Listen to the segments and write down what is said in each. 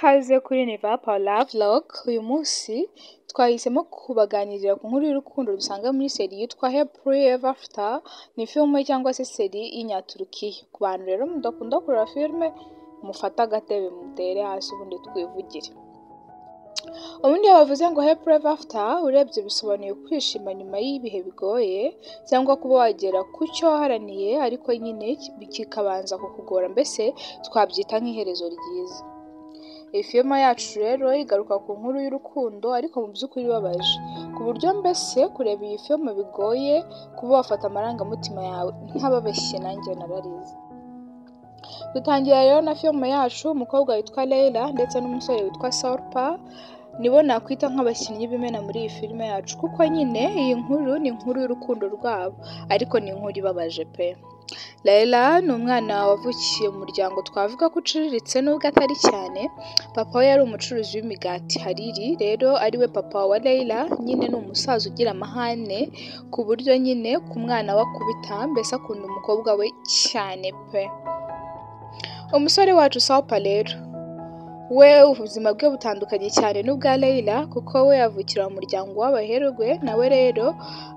ikaze kuri Neva Paula Vlog. Uyu munsi twahisemo kubaganirira ku nkuru y'urukundo dusanga muri seri yitwa Happily Ever After. Ni filime cyangwa se seri y'inyaturukiya. Ku bantu rero mudakunda kureba filime, mufata agatebe mutere hasi ubundi twivugire. Ubundi iyo bavuze ngo Happily Ever After, urebye bisobanuye kwishima nyuma y'ibihe bigoye cyangwa kuba wagera ku cyo waharaniye ariko nyine kikabanza kukugora, mbese twabyita nk'iherezo ryiza. Iyi filime yacu rero igaruka ku nkuru y'urukundo ariko mu by'ukuri ibabaje, ku buryo mbese kureba iyi filime bigoye kuba wafata amarangamutima yawe ntababeshye, nanjye nararize. Dutangira rero na filime yacu, umukobwa witwa Leila ndetse n'umusore witwa Sarpa nibo nakwita nk'abakinnyi b'imena muri iyi filime yacu, kuko nyine iyi nkuru ni inkuru y'urukundo rwabo ariko ni inkuru ibabaje pe. Leila ni umwana wavukiye mu muryango twavuga ko uciriritse nubwo atari cyane. Papa we yari umucuruzi w'imigati. Hariri rero ariwe papa wa Leila, nyine ni umusaza ugira amahane ku buryo nyine ku mwana we akubita, mbese akunda umukobwa we cyane pe. Umusore wacu Sarpa rero we ubuzima bwe butandukanye cyane n'ubwa Leila, kuko we yavukira mu muryango w'abaherwe, nawe rero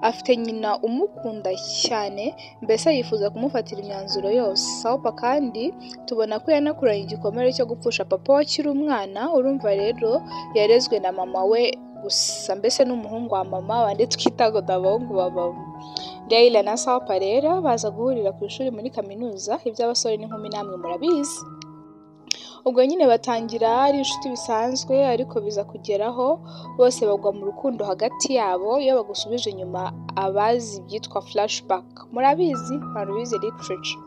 afite nyina umukunda cyane, mbese yifuza kumufatira imyanzuro yose. Sarpa kandi tubona ko yanakuranye igikomere cyo gupfusha papa we akiri umwana. Urumva rero yarezwe na mama we gusa, mbese n'umuhungu wa mama wandi twita ngo abahungu ba mama. Leila na Sarpa rero baza guhurira ku ishuri muri kaminuza, iby'abasore n'inkumi namwe murabizi. Ubwo nyine batangira ari inshuti bisanzwe ariko biza kugeraho bose bagwa mu rukundo hagati yabo. Iyo bagusubije inyuma abazi byitwa flashback, murabizi abantu bize literature.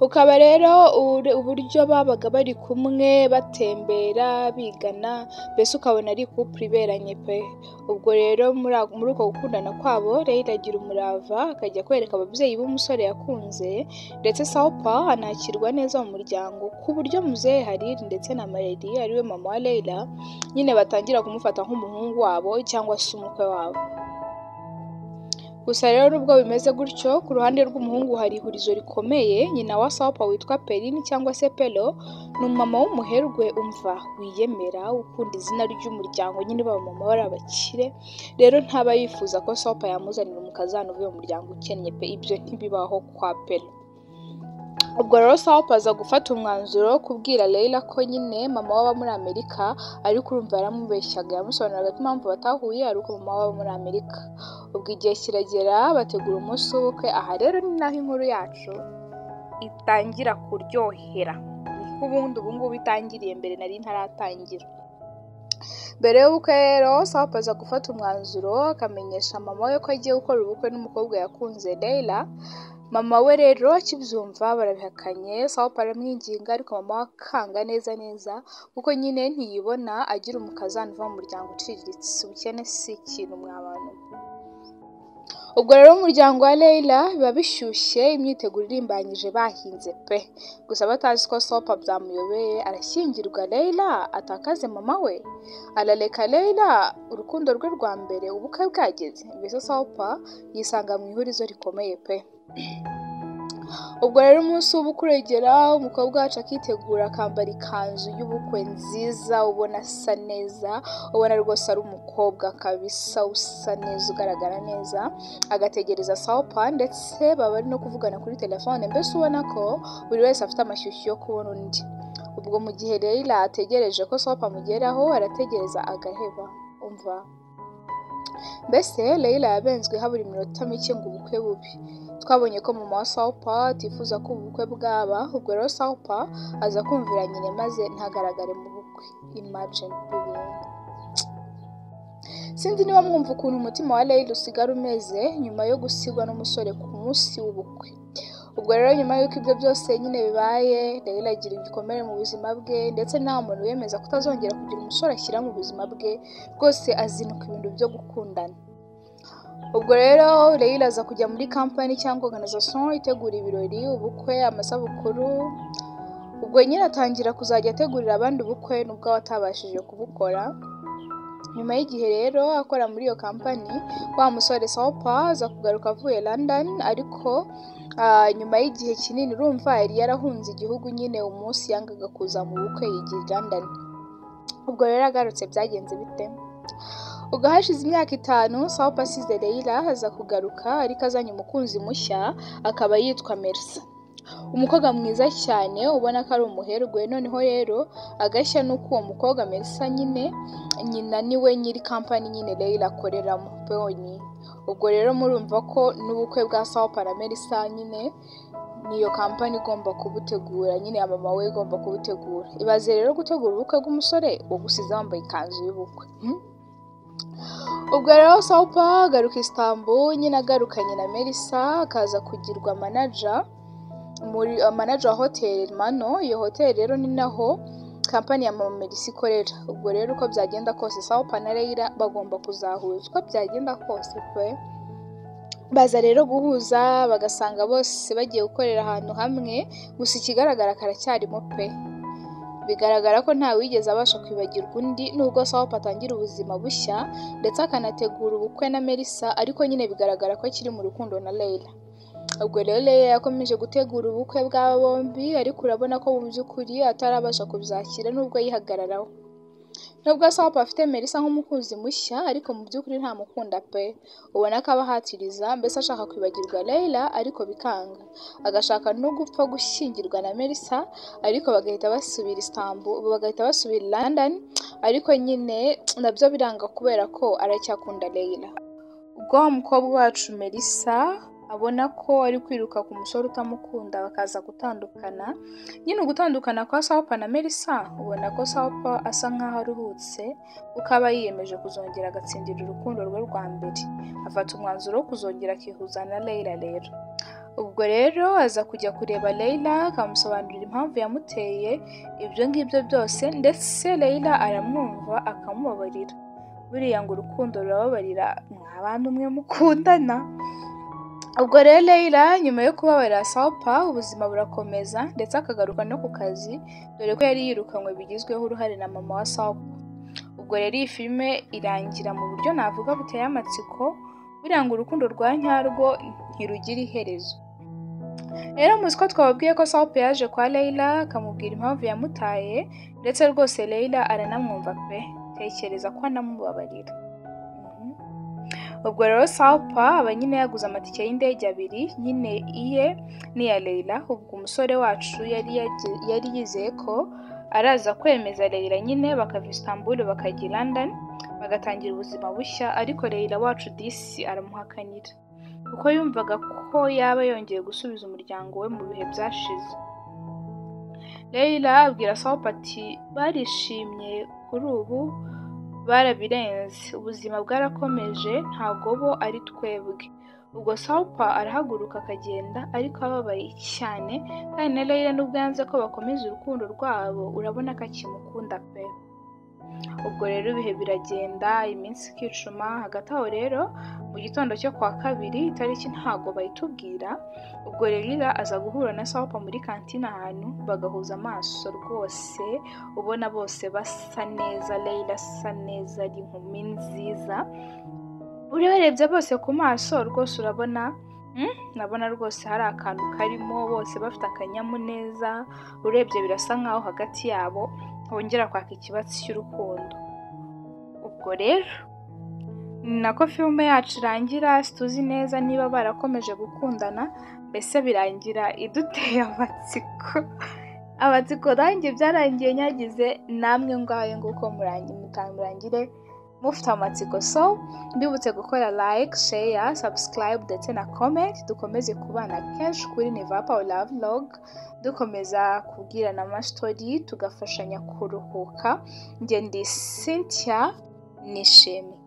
Ukaba rero uburyo babaga bari kumwe batembera bigana, mbese ukabona ari couple iberanye pe. Ubwo rero muri uko gukundana kwabo, Leila agira umurava akajya kwereka ababyeyi b'umusore yakunze, ndetse Sarpa anakirwa neza mu muryango ku buryo muzehe Hariri ndetse na Maredi ariwe mama wa Leila nyine batangira kumufata nk'umuhungu wabo cyangwa se umukwe wabo. Gusa rero nubwo bimeze gutyo, ku ruhande rw'umuhungu hari ihurizo rikomeye. Nyina wa Sarpa witwa Perini cyangwa se Pelo ni umumama w'umuherwe umva wiyemera, ukunda izina ry'umuryango, nyine b'abamama bari abakire. Rero ntaba yifuza ko Sarpa yamuzanira umukazana uvuye mu muryango ukennye pe, ibyo ntibibaho kwa Pelo. Ubwo rero Sarpa aza gufata umwanzuro wo kubwira Leila ko nyine mama waba muri Amerika, ariko urumva yaramubeshyaga, yamusobanuriraga ko impamvu batahuye ari uko mama waba muri Amerika. Ubwo igihe kiragera bategura umunsi w'ubukwe. Aha rero ni naho inkuru yacu itangira kuryohera, ubundi ubu ngubu itangiriye, mbere nari ntaratangira. Mbere y'ubukwe rero Sarpa aza gufata umwanzuro akamenyesha mama we ko agiye gukora ubukwe n'umukobwa yakunze Leila. Mama we rero akibyumva barabihakanye. Sarpa aramwinginga ariko mama we akanga neza kuko nyine ntiyibona agira umukazana uva mu muryango uciriritse. Ubukene si ikintu mw'abantu. Ubwo rero umuryango wa Leila biba bishyushye, imyiteguro irimbanyije bahinze pe. Gusa batazi ko Sarpa byamuyobeye, arashyingirwa Leila atakaze mama we, arareka Leila urukundo rwe rwa mbere ubukwe bwageze, mbese Sarpa yisanga mu ihurizo rikomeye pe. Ubwo rero umunsi w'ubukwe uregera, umukobwa wacu akitegura akambara ikanzu y'ubukwe nziza, ubona asa neza, ubona rwose ari umukobwa kabisa usa neza ugaragara neza. Agategereza Sarpa ndetse baba bari no kuvugana kuri telefone, mbese ubona ko buri wese afite amashyushyu yo kubona undi. Ubwo mu gihe Leila ategereje ko Sarpa amugeraho, arategereza agaheba. Umva mbese Leila yabenzwe habura iminota mike ngo ubukwe bubi. Twabonye ko mama wa Sarpa atifuza ko ubukwe bwaba. Ubwo rero Sarpa aza kumvira nyine maze ntagaragare mu bukwe. Imagine ibintu. Sinzi niba mwumva ukuntu umutima wa Leila usigara umeze nyuma yo gusigwa n'umusore ku munsi w'ubukwe. Ubwo rero nyuma y'uko ibyo byose nyine bibaye, Leila agira igikomere mu buzima bwe, ndetse nta muntu wemeza kutazongera kugira umusore ashyira mu buzima bwe. Rwose azinuka ibintu byo gukundana. Ubwo rero Leila aza kujya muri kampani cyangwa organisation itegura ibirori, ubukwe, amasabukuru. Ubwo nyine atangira kuzajya ategurira abandi ubukwe nubwo atabashije kubukora. nyuma y'igihe rero akora muri iyo kampani wa musore Sopa aza kugaruka avuye London, ariko nyuma y'igihe kinini urumva yari yarahunze igihugu nyine umunsi yangaga kuza mu bukwe yigira London. Ubwo rero agarutse byagenze bite? Ubwo hashize imyaka 5 Sopa asize Leila aza kugaruka, ariko azanye umukunzi mushya akaba yitwa Melissa, umukobwa mwiza cyane ubona ko ari umuherwe. Noneho rero agashya nuko uwo mukobwa Melissa nyine nyina niwe nyiri kampani nyine Leila akoreramo peonyi. Ubwo rero murumva ko n'ubukwe bwa Sopa na Melissa nyine niyo kampani igomba kubutegura, nyine ya mama we igomba kubutegura. Ibaze rero gutegura ubukwe bw'umusore wo gusiza wambaye ikanzu y'ubukwe. Ubwo rero Sopa agaruka Istanbul, nyine agarukanye na Melissa akaza kugirwa manager wa hotel Mano. Iyo hotel rero ni naho kampani ya mama Melissa ikorera. Ubwo rero uko byagenda kose Sopa na Leila bagomba kuzahuza, uko byagenda kose pe. Baza rero guhuza bagasanga bose bagiye gukorera ahantu hamwe, gusa ikigaragara karacyarimo pe. Bigaragara ko nta wigeze abasha kwibagirwa undi, nubwo Sopa atangira ubuzima bushya ndetse akanategura ubukwe na Melissa, ariko nyine bigaragara ko akiri mu rukundo na Leila. Ubwo rero Leila yakomeje gutegura ubukwe bw'aba bombi, ariko urabona ko mu by'ukuri atarabasha kubyakira nubwo yihagararaho. Nubwo Sopa afite Melissa nk'umukunzi mushya, ariko mu by'ukuri nta mukunda pe. Ubona ko abahatiriza, mbese ashaka kwibagirwa Leila ariko bikanga. Agashaka no gupfa gushyingirwa na Melissa, ariko bagahita basubira Istanbul, bagahita basubira London, ariko nyine nabyo biranga kubera ko aracyakunda Leila. Ubwo umukobwa wacu Melissa abona ko ari kwiruka ku musore utamukunda bakaza gutandukana. Nyine gutandukana kwa Sopa na Melissa, ubona ko Sopa asa nkaho aruhutse kuko aba yiyemeje kuzongera agatsindira urukundo rwe rwa mbere. Afata umwanzuro wo kuzongera akihuza na Leila rero. Ubwo rero aza kujya kureba Leila akamusobanurira impamvu yamuteye ibyo ngibyo byose, ndetse Leila aramwumva akamubabarira. Buriya ngo urukundo rurababarira mw'abantu mwe mukundana. Ubwo rero Leila nyuma yo kubabarira Sopa ubuzima burakomeza, ndetse akagaruka no ku kazi, dore ko yari yirukanywe bigizweho uruhare na mama wa Sopa. Ubwo rero iyi filime irangira mu buryo navuga buteye amatsiko, buriya ngo urukundo rwa nyarwo ntirugira iherezo. Rero muzi ko twababwiye ko Sopa yaje kwa Leila akamubwira impamvu yamutaye, ndetse rwose Leila aranamwumva pe, tekereza ko anamubabarira. Ubwo rero Sopa aba nyine yaguze amatike y'indege abiri, nyine iye n'iya Leila. Ubwo umusore wacu yari yizeye ko araza kwemeza Leila nyine bakava Istanbul bakajya London bagatangira ubuzima bushya, ariko Leila wacu disi aramuhakanira kuko yumvaga ko yaba yongeye gusubiza umuryango we mu bihe byashize. Leila abwira Sopa ati barishimye kuri ubu, barabirenze, ubuzima bwarakomeje, ntabwo bo ari twebwe. Ubwo Sopa arahaguruka akagenda, ariko ababaye cyane, kandi na Leila nubwo yanze ko bakomeza urukundo rwabo urabona ko akimukunda pe. Ubwo rero ibihe biragenda, iminsi ikicuma. Hagati aho rero mu gitondo cyo kwa kabiri, itariki ntago bayitubwira, ubwo Leila aza guhura na Sopa muri kantine ahantu, bagahuza amaso rwose ubona bose basa neza. Leila asa neza, ari inkumi nziza, urebye bose ku maso rwose urabona nabona rwose hari akantu karimo, bose bafite akanyamuneza. Urebye birasa nkaho hagati yabo hongera kwaka ikibatsi cy'urukundo. Ubwo rero nako filime yacu irangira, situzi neza niba barakomeje gukundana, mbese birangira iduteye amatsiko nanjye byarangiye nyagize, namwe ngaho nguko murangire mufite amatsiko. So mbibutse gukora like, share, subscribe ndetse na comment, dukomeze kubana kenshi kuri Neva Paula Vlog, dukomeza kubwirana amastori tugafashanya kuruhuka. Njye ndi Cynthia Nishimye.